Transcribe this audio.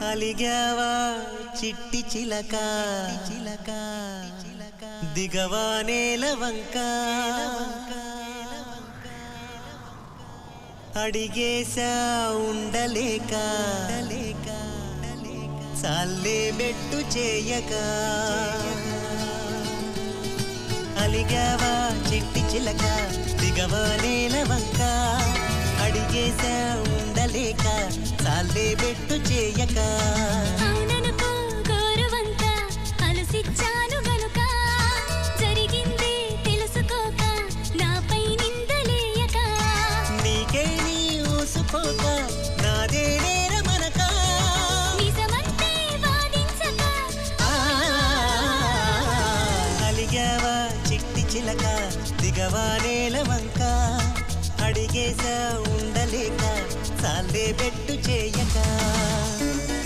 అలిగావా చిట్టి చిలక దిగవా నేల వంక అడిగేశా ఉండలేక చాలే బెట్టు చేయక అలిగావా చిట్టి చిలక దిగవా నేల వంక అడిగేశా ఉండలేక చాలే బెట్టు చేయక అవుననుకో గోరువంక అలసిచ్చాను గనుక జరిగింది తెలుసుకోక నాపై నిందలేయక నీకే నీ ఊసుకోక నాదే నేరమనక నిజమంటే వాదించక అలిగావా చిట్టి చిలక దిగవా నేల వంక అడిగేశా ఉండలేక చాలే బెట్టు చేయక